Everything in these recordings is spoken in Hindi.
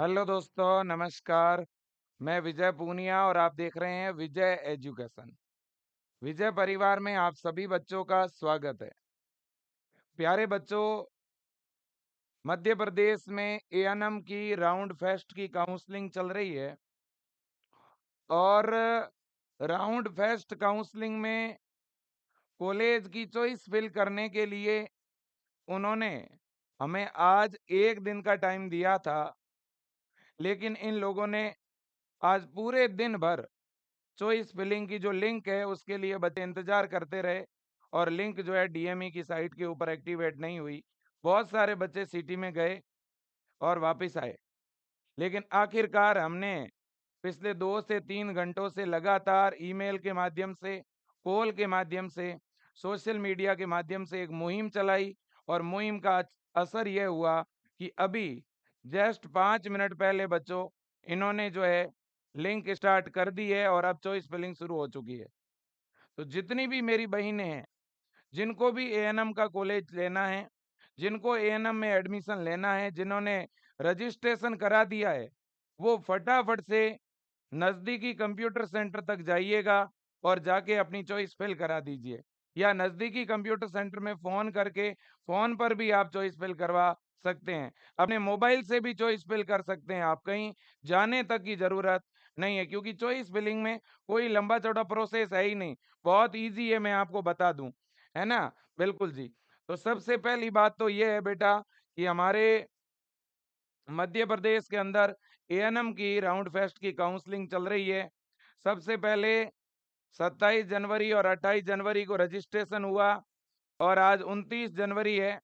हेलो दोस्तों, नमस्कार। मैं विजय पूनिया और आप देख रहे हैं विजय एजुकेशन। विजय परिवार में आप सभी बच्चों का स्वागत है। प्यारे बच्चों, मध्य प्रदेश में एएनएम की राउंड फेस्ट की काउंसलिंग चल रही है और राउंड फेस्ट काउंसलिंग में कॉलेज की चॉइस फिल करने के लिए उन्होंने हमें आज एक दिन का टाइम दिया था, लेकिन इन लोगों ने आज पूरे दिन भर चॉइस फिलिंग की जो लिंक है उसके लिए बच्चे इंतजार करते रहे और लिंक जो है डीएमई की साइट के ऊपर एक्टिवेट नहीं हुई। बहुत सारे बच्चे सिटी में गए और वापस आए, लेकिन आखिरकार हमने पिछले 2 से 3 घंटों से लगातार ईमेल के माध्यम से, कॉल के माध्यम से, सोशल मीडिया के माध्यम से एक मुहिम चलाई और मुहिम का असर यह हुआ कि अभी जस्ट 5 मिनट पहले बच्चों इन्होंने जो है लिंक स्टार्ट कर दी है और अब चॉइस फिलिंग शुरू हो चुकी है। तो जितनी भी मेरी बहिनें हैं, जिनको भी एएनएम का कॉलेज लेना है, जिनको एएनएम में एडमिशन लेना है, जिन्होंने रजिस्ट्रेशन करा दिया है, वो फटाफट से नज़दीकी कंप्यूटर सेंटर तक जाइएगा और जाके अपनी चॉइस फिल करा दीजिए, या नज़दीकी कंप्यूटर सेंटर में फ़ोन करके फ़ोन पर भी आप चॉइस फिल करवा सकते हैं। अपने मोबाइल से भी चॉइस फिल कर सकते हैं, आप कहीं जाने तक की ज़रूरत नहीं है, क्योंकि चॉइस फिलिंग में कोई लंबा-चौड़ा प्रोसेस है ही नहीं, बहुत ईज़ी है, मैं आपको बता दूँ, है ना? बिल्कुल जी। तो सबसे पहली बात तो ये है बेटा कि हमारे मध्य प्रदेश के अंदर एएनएम की राउंड फेस्ट की काउंसलिंग चल रही है। सबसे पहले 27 जनवरी और 28 जनवरी को रजिस्ट्रेशन हुआ और आज 29 जनवरी है।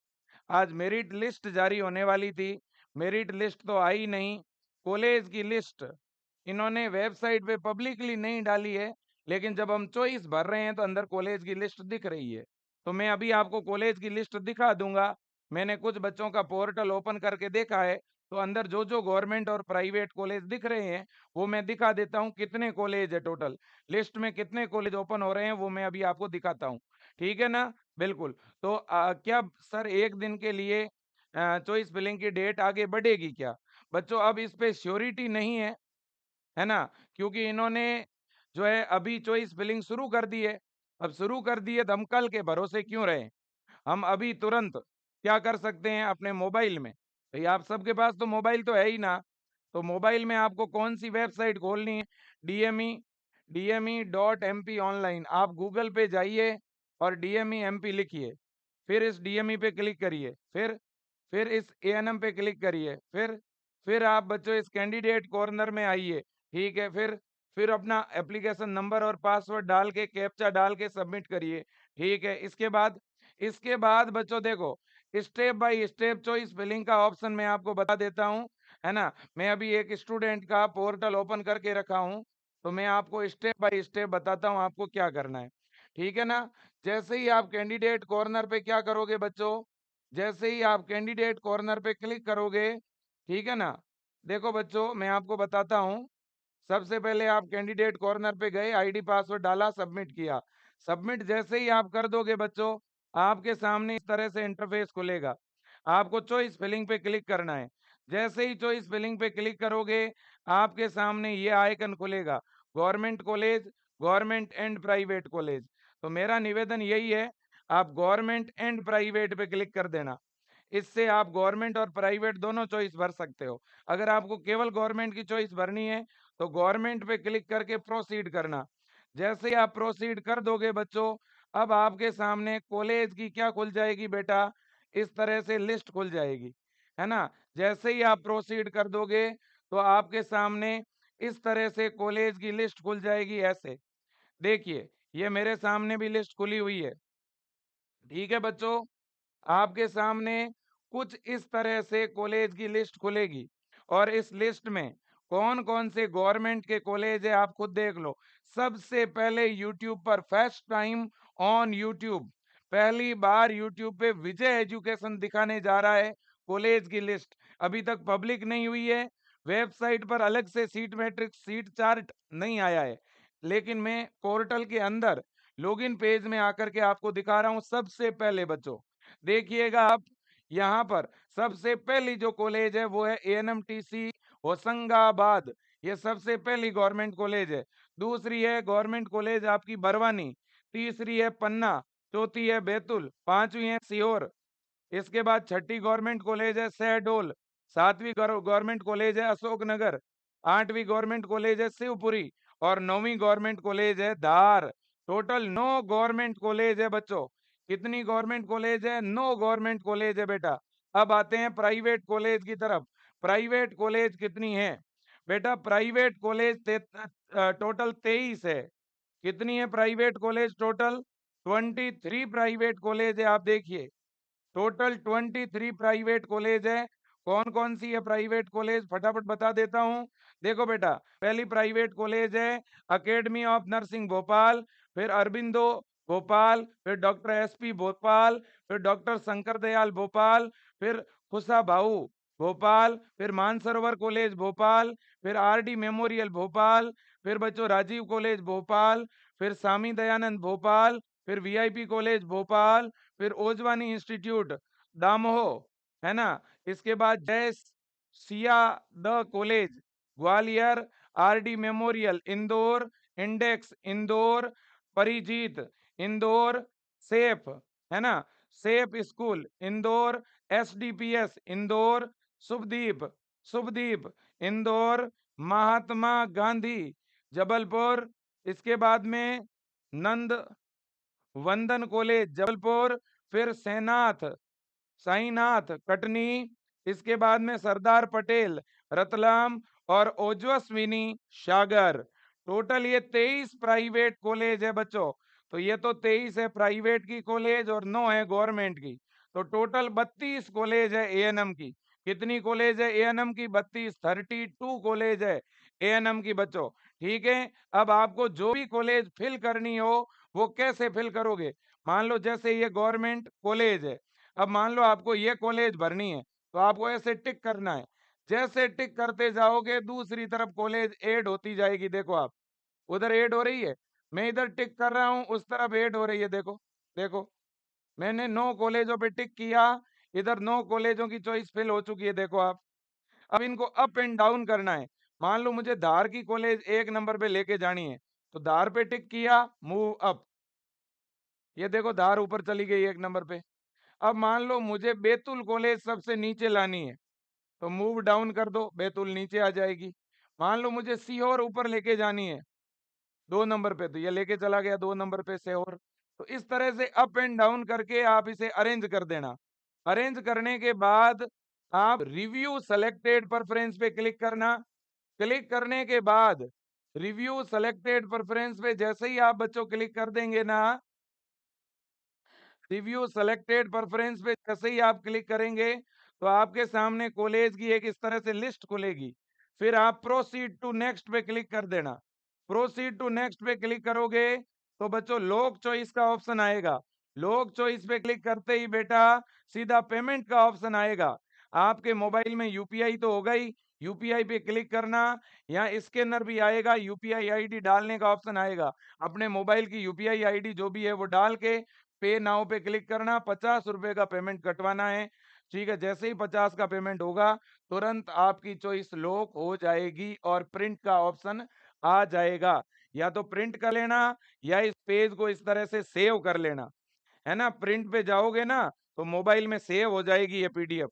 आज मेरिट लिस्ट जारी होने वाली थी, मेरिट लिस्ट तो आई नहीं। कॉलेज की लिस्ट इन्होंने वेबसाइट पे पब्लिकली नहीं डाली है, लेकिन जब हम चॉइस भर रहे हैं तो अंदर कॉलेज की लिस्ट दिख रही है। तो मैं अभी आपको कॉलेज की लिस्ट दिखा दूंगा। मैंने कुछ बच्चों का पोर्टल ओपन करके देखा है, तो अंदर जो जो गवर्नमेंट और प्राइवेट कॉलेज दिख रहे हैं वो मैं दिखा देता हूँ। कितने कॉलेज है टोटल लिस्ट में, कितने कॉलेज ओपन हो रहे हैं वो मैं अभी आपको दिखाता हूँ। ठीक है ना? बिल्कुल। तो क्या सर एक दिन के लिए चॉइस फिलिंग की डेट आगे बढ़ेगी क्या? बच्चों अब इस पे श्योरिटी नहीं है ना? क्योंकि इन्होंने जो है अभी चॉइस फिलिंग शुरू कर दी है। अब शुरू कर दी है तो हम कल के भरोसे क्यों रहें? हम अभी तुरंत क्या कर सकते हैं अपने मोबाइल में? भई आप सबके पास तो मोबाइल तो है ही ना, तो मोबाइल में आपको कौन-सी वेबसाइट खोलनी है? डीएमई डीएमई ऑनलाइन आप गूगल पे जाइए और डीएमई एमपी लिखिए। फिर इस डीएमई पे क्लिक करिए, फिर इस एएनएम पे क्लिक करिए, फिर आप बच्चों इस कैंडिडेट कॉर्नर में आइए, ठीक है? फिर अपना एप्लीकेशन नंबर और पासवर्ड डाल के, कैप्चा डाल के सबमिट करिए, ठीक है? इसके बाद बच्चों देखो, step by step choice filling का ऑप्शन मैं आपको बता देता हूँ, है ना? मैं अभी एक स्टूडेंट का पोर्टल ओपन करके रखा हूँ, तो मैं आपको स्टेप बाय स्टेप बताता हूँ आपको क्या करना है, ठीक है ना? जैसे ही आप कैंडिडेट कॉर्नर पे क्या करोगे बच्चों, जैसे ही आप कैंडिडेट कॉर्नर पे क्लिक करोगे, ठीक है ना? देखो बच्चों मैं आपको बताता हूँ, सबसे पहले आप कैंडिडेट कॉर्नर पे गए, आईडी पासवर्ड डाला, सबमिट किया। सबमिट जैसे ही आप कर दोगे बच्चों, आपके सामने इस तरह से इंटरफेस खुलेगा। आपको चॉइस फिलिंग पे क्लिक करना है। जैसे ही चॉइस फिलिंग पे क्लिक करोगे, आपके सामने ये आइकन खुलेगा, government college, government and private college. तो मेरा निवेदन यही है, आप गवर्नमेंट एंड प्राइवेट पे क्लिक कर देना। इससे आप गवर्नमेंट और प्राइवेट दोनों चॉइस भर सकते हो। अगर आपको केवल गवर्नमेंट की चॉइस भरनी है, तो गवर्नमेंट पे क्लिक करके प्रोसीड करना। जैसे ही आप प्रोसीड कर दोगे बच्चों, अब आपके सामने कॉलेज की क्या खुल जाएगी बेटा, इस तरह से लिस्ट खुल जाएगी, है ना? जैसे ही आप प्रोसीड कर दोगे, तो आपके सामने इस तरह से कॉलेज की लिस्ट खुल जाएगी ऐसे। देखिए, ये मेरे सामने भी लिस्ट खुली हुई है। ठीक है बच्चों? आपके सामने कुछ इस तरह से कॉलेज की लिस्ट खुलेगी और इस लिस्ट में कौन-कौन से गवर्नमेंट के कॉलेज है आप खुद देख लो। सबसे पहले यूट्यूब पर फर्स्ट टाइम ऑन यूट्यूब, पहली बार यूट्यूब पे विजय एजुकेशन दिखाने जा रहा है कॉलेज की लिस्ट। अभी तक पब्लिक नहीं हुई है, वेबसाइट पर अलग से सीट मैट्रिक्स, सीट चार्ट नहीं आया है। लेकिन मैं पोर्टल के अंदर लॉगिन पेज में आकर के आपको दिखा रहा हूँ सबसे पहले बच्चों। देखिएगा आप यहाँ पर सबसे पहली जो कॉलेज है वो है एएनएमटीसी होशंगाबाद, ये सबसे पहली गवर्नमेंट कॉलेज है। दूसरी है गवर्नमेंट कॉलेज आपकी बरवानी, तीसरी है पन्ना, चौथी है बैतूल, पांचवी है सीहोर। इसके बाद छठी गवर्नमेंट कॉलेज है शहडोल, सातवीं गवर्नमेंट कॉलेज है अशोकनगर, आठवीं गवर्नमेंट कॉलेज है शिवपुरी और नौवीं गवर्नमेंट कॉलेज है धार। टोटल 9 गवर्नमेंट कॉलेज है बच्चों। कितनी गवर्नमेंट कॉलेज है? 9 गवर्नमेंट कॉलेज है बेटा। अब आते हैं प्राइवेट कॉलेज की तरफ। प्राइवेट कॉलेज कितनी है बेटा? प्राइवेट कॉलेज टोटल 23 है। कितनी है private college? Total 23 private college है। आप देखिए टोटल 23 प्राइवेट कॉलेज है। कौन कौन सी है प्राइवेट कॉलेज? फटाफट बता देता हूं। देखो बेटा, पहली प्राइवेट कॉलेज है अकेडमी ऑफ नर्सिंग भोपाल, फिर अरबिंदो भोपाल, फिर डॉक्टर एसपी भोपाल, फिर डॉक्टर शंकर दयाल भोपाल, फिर कुशाभाऊ भोपाल, फिर मानसरोवर कॉलेज भोपाल, फिर आरडी मेमोरियल भोपाल, फिर बच्चों राजीव कॉलेज भोपाल, फिर स्वामी दयानंद भोपाल, फिर वीआईपी कॉलेज भोपाल, फिर ओजवानी इंस्टीट्यूट दामोह, है ना। इसके बाद Jai Siya the college Gwalior, RD Memorial Indore, Index Indore, Parijit Indore, Safe, है ना, Safe School Indore, SDPS Indore, Shubhdeep Shubhdeep Indore, Mahatma Gandhi Jabalpur. इसके बाद में नंद वंदन कॉलेज जबलपुर, फिर सेनाथ साईनाथ कटनी, इसके बाद में सरदार पटेल रतलाम और ओजस्विनी सागर। टोटल ये 23 प्राइवेट कॉलेज है बच्चों। तो ये तो 23 है प्राइवेट की कॉलेज और 9 है गवर्नमेंट की। तो टोटल 32 कॉलेज है एएनएम की। कितनी कॉलेज है एएनएम की? 32, 32 कॉलेज है एएनएम की बच्चों। ठीक है। अब आपको जो भी कॉलेज फिल करनी हो वो कैसे फिल करोगे? मान लो जैसे ये गवर्नमेंट कॉलेज है, अब मान लो आपको ये कॉलेज भरनी है, तो आपको ऐसे टिक करना है। जैसे टिक करते जाओगे दूसरी तरफ कॉलेज ऐड होती जाएगी। देखो आप, उधर ऐड हो रही है, मैं इधर टिक कर रहा हूं, उस तरफ ऐड हो रही है। देखो देखो, मैंने 9 कॉलेजों पे टिक किया, इधर 9 कॉलेजों की चॉइस फिल हो चुकी है। देखो आप, अब इनको अप एंड डाउन करना है। मान लो मुझे धार की कॉलेज 1 नंबर पे लेके जानी है, तो धार पे टिक किया, मूव अप। ये देखो धार ऊपर चली गई 1 नंबर पे। अब मान लो मुझे बैतूल कॉलेज सबसे नीचे लानी है, तो मूव डाउन कर दो, बैतूल नीचे आ जाएगी। मान लो मुझे सीहोर ऊपर लेके जानी है 2 नंबर पे, तो ये लेके चला गया 2 नंबर पे सीहोर। तो इस तरह से अप एंड डाउन करके आप इसे अरेंज कर देना। अरेंज करने के बाद आप रिव्यू सेलेक्टेड प्रेफरेंस पे क्लिक करना। क्लिक करने के बाद रिव्यू सेलेक्टेड प्रेफरेंस पे जैसे ही आप बच्चों क्लिक कर देंगे ना, रिव्यू सेलेक्टेड प्रेफरेंस पे जैसे ही आप क्लिक करेंगे तो आपके सामने कॉलेज की एक इस तरह से लिस्ट खुलेगी। फिर आप प्रोसीड टू नेक्स्ट पे क्लिक कर देना। प्रोसीड टू नेक्स्ट पे क्लिक करोगे तो बच्चों लॉक चॉइस का ऑप्शन आएगा। लॉक चॉइस पे क्लिक करते ही बेटा सीधा पेमेंट का ऑप्शन आएगा। आपके मोबाइल में यूपीआई तो होगा ही, यूपीआई पे क्लिक करना। यहाँ स्कैनर भी आएगा, यूपीआई आईडी डालने का ऑप्शन आएगा। अपने मोबाइल की यूपीआई आईडी जो भी है वो डाल के पे नाउ पे क्लिक करना। 50 रुपए का पेमेंट कटवाना है। ठीक है, जैसे ही 50 का पेमेंट होगा तुरंत आपकी चॉइस लॉक हो जाएगी और प्रिंट का ऑप्शन आ जाएगा। या तो प्रिंट कर लेना या इस पेज को इस तरह से सेव कर लेना, है ना। प्रिंट पे जाओगे ना तो मोबाइल में सेव हो जाएगी ये पीडीएफ।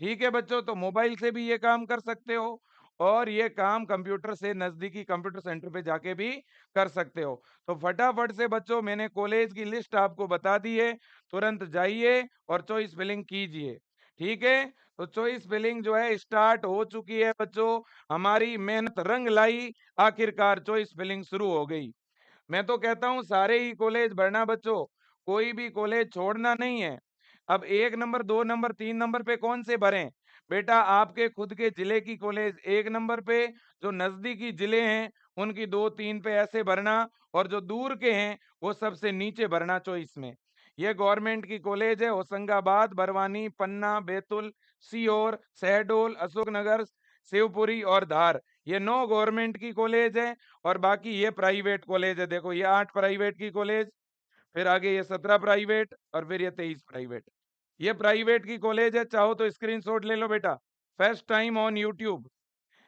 ठीक है बच्चों, तो मोबाइल से भी ये काम कर सकते हो और ये काम कंप्यूटर से नजदीकी कंप्यूटर सेंटर पे जाके भी कर सकते हो। तो फटाफट से बच्चों मैंने कॉलेज की लिस्ट आपको बता दी है, तुरंत जाइए और चॉइस फिलिंग कीजिए। ठीक है, तो चॉइस फिलिंग जो है स्टार्ट हो चुकी है बच्चों। हमारी मेहनत रंग लाई, आखिरकार चॉइस फिलिंग शुरू हो गई। मैं तो कहता हूं सारे ही कॉलेज भरना बच्चों, कोई भी कॉलेज छोड़ना नहीं है। अब 1 नंबर 2 नंबर 3 नंबर पे कौन से भरें? बेटा आपके खुद के जिले की कॉलेज 1 नंबर पे, जो नजदीकी जिले हैं उनकी 2 3 पे ऐसे भरना, और जो दूर के हैं वो सबसे नीचे भरना चॉइस में। ये गवर्नमेंट की कॉलेज है होशंगाबाद, बरवानी, पन्ना, बैतूल, सीहोर, शहडोल, अशोकनगर, शिवपुरी और धार। ये 9 गवर्नमेंट की कॉलेज है और बाकी ये प्राइवेट कॉलेज है। देखो ये 8 प्राइवेट की कॉलेज, फिर आगे ये 17 प्राइवेट और फिर ये 23 प्राइवेट। ये प्राइवेट की कॉलेज है, चाहो तो स्क्रीनशॉट ले लो बेटा। फर्स्ट टाइम ऑन यूट्यूब,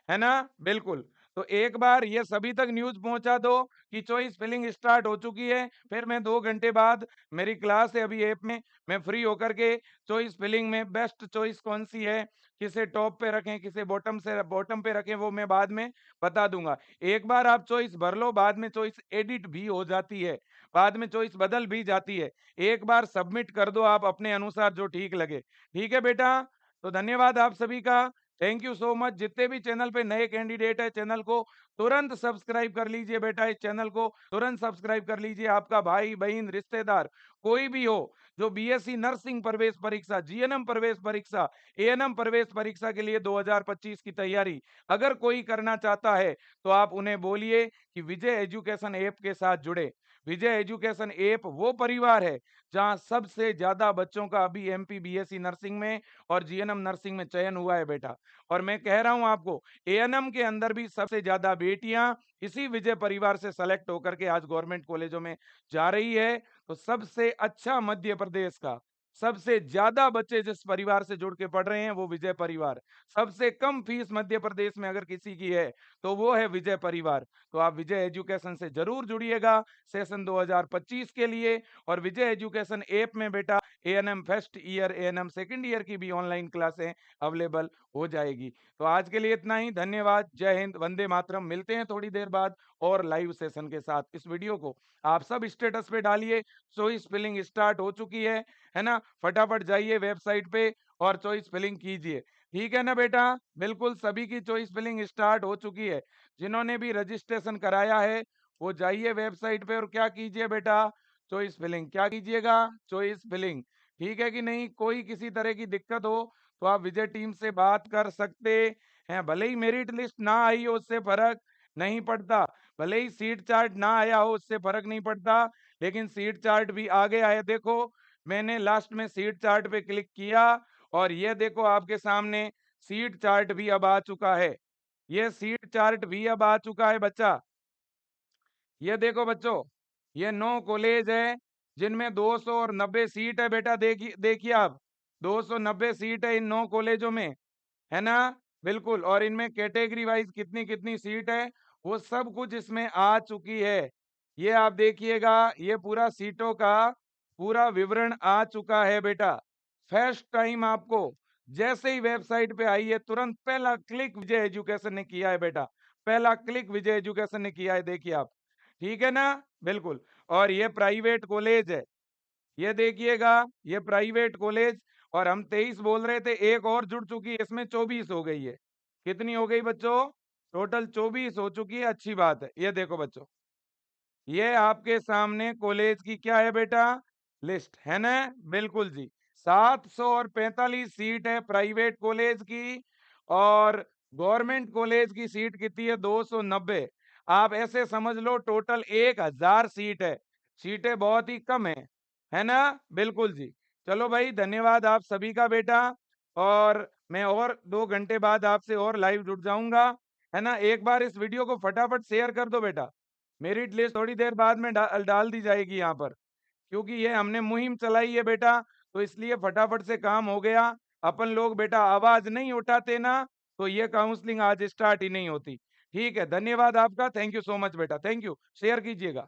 है ना? बिल्कुल। तो एक बार ये सभी तक न्यूज़ पहुँचा दो कि चॉइस फिलिंग स्टार्ट हो चुकी है, फिर मैं 2 घंटे बाद मेरी क्लास है अभी ऐप में, मैं फ्री होकर के चॉइस फिलिंग में बेस्ट चॉइस कौन-सी है, किसे टॉप पे रखें, किसे बॉटम पे रखें, वो मैं बाद में बता दूँगा। एक बार आप चॉइस भर लो, बाद में चॉइस एडिट भी हो जाती है, बाद में चॉइस बदल भी जाती है। एक बार सबमिट कर दो आप अपने अनुसार जो ठीक लगे। ठीक है बेटा? तो धन्यवाद आप सभी का। Thank you so much. जितने भी चैनल पे नए कैंडिडेट है, चैनल को तुरंत सब्सक्राइब कर लीजिए बेटा। इस चैनल को तुरंत सब्सक्राइब कर लीजिए। आपका भाई बहन रिश्तेदार कोई भी हो जो बीएससी नर्सिंग प्रवेश परीक्षा, जीएनएम प्रवेश परीक्षा, एएनएम प्रवेश परीक्षा के लिए 2025 की तैयारी अगर कोई करना चाहता है, तो आप उन्हें बोलिए कि विजय एजुकेशन ऐप के साथ जुड़े। विजय एजुकेशन ऐप वो परिवार है जहां सबसे ज्यादा बच्चों का अभी एमपी बीएससी नर्सिंग में और जीएनएम नर्सिंग में चयन हुआ है बेटा। और मैं कह रहा हूं आपको, एएनएम के अंदर भी सबसे ज्यादा बेटियां इसी विजय परिवार से सेलेक्ट होकर के आज गवर्नमेंट कॉलेजों में जा रही है। तो सबसे अच्छा मध्य प्रदेश का, सबसे ज्यादा बच्चे जिस परिवार से जुड़ के पढ़ रहे हैं वो विजय परिवार। सबसे कम फीस मध्य प्रदेश में अगर किसी की है तो वो है विजय परिवार। तो आप विजय एजुकेशन से जरूर जुड़िएगा सेशन 2025 के लिए। और विजय एजुकेशन ऐप में बेटा ANM first year, ANM second year की भी ऑनलाइन क्लासें अवेलेबल हो जाएगी। तो आज के लिए इतना ही। धन्यवाद। जय हिंद, वंदे मातरम। मिलते हैं थोड़ी देर बाद और लाइव सेशन के साथ। इस वीडियो को आप सब स्टेटस पे डालिए। चॉइस फिलिंग स्टार्ट हो चुकी है ना? फटाफट जाइए वेबसाइट पे और चॉइस फिलिंग कीजिए। ठीक है ना बेटा? बिल्कुल सभी की चॉइस फिलिंग स्टार्ट हो चुकी है। जिन्होंने भी रजिस्ट्रेशन कराया है वो जाइए वेबसाइट पे और क्या कीजिए बेटा? Choice filling. क्या कीजिएगा? Choice filling. ठीक है कि नहीं? कोई किसी तरह की दिक्कत हो तो आप विजय टीम से बात कर सकते हैं। भले ही मेरिट लिस्ट ना आई हो उससे फर्क नहीं पड़ता, भले ही सीट चार्ट ना आया हो उससे फर्क नहीं पड़ता, लेकिन सीट चार्ट भी आ गया है। देखो मैंने लास्ट में सीट चार्ट पे क्लिक किया और ये देखो आपके सामने सीट चार्ट भी अब आ चुका है। ये सीट चार्ट भी अब आ चुका है बच्चा। ये देखो बच्चों, ये 9 कॉलेज है जिनमें 290 सीट है बेटा। देखिए देखिए आप, 290 सीट है इन 9 कॉलेजों में, है ना? बिल्कुल। और इनमें कैटेगरी वाइज कितनी कितनी सीट है वो सब कुछ इसमें आ चुकी है। ये आप देखिएगा, ये पूरा सीटों का पूरा विवरण आ चुका है बेटा। फर्स्ट टाइम आपको जैसे ही वेबसाइट पे आई है तुरंत पहला क्लिक विजय एजुकेशन ने किया है बेटा। पहला क्लिक विजय एजुकेशन ने किया है, देखिए आप। ठीक है ना? बिल्कुल। और ये प्राइवेट कॉलेज है, ये देखिएगा, ये प्राइवेट कॉलेज। और हम 23 बोल रहे थे, एक और जुड़ चुकी है, इसमें 24 हो गई है। कितनी हो गई बच्चों? टोटल 24 हो चुकी है। अच्छी बात है। ये देखो बच्चों, ये आपके सामने कॉलेज की क्या है बेटा? लिस्ट है ना? बिल्कुल जी। 745 सीट है प्राइवेट कॉलेज की और गवर्नमेंट कॉलेज की सीट कितनी है? 290। आप ऐसे समझ लो टोटल 1000 सीट है। सीटें बहुत ही कम है ना? बिल्कुल जी। चलो भाई, धन्यवाद आप सभी का बेटा। और मैं और 2 घंटे बाद आपसे और लाइव जुड़ जाऊंगा, है ना? एक बार इस वीडियो को फटाफट शेयर कर दो बेटा। मेरिट लिस्ट थोड़ी देर बाद में डाल दी जाएगी यहाँ पर, क्योंकि ये हमने मुहिम चलाई है बेटा, तो इसलिए फटाफट से काम हो गया। अपन लोग बेटा आवाज नहीं उठाते ना, तो ये काउंसलिंग आज स्टार्ट ही नहीं होती। ठीक है, धन्यवाद आपका। थैंक यू सो मच बेटा, थैंक यू। शेयर कीजिएगा।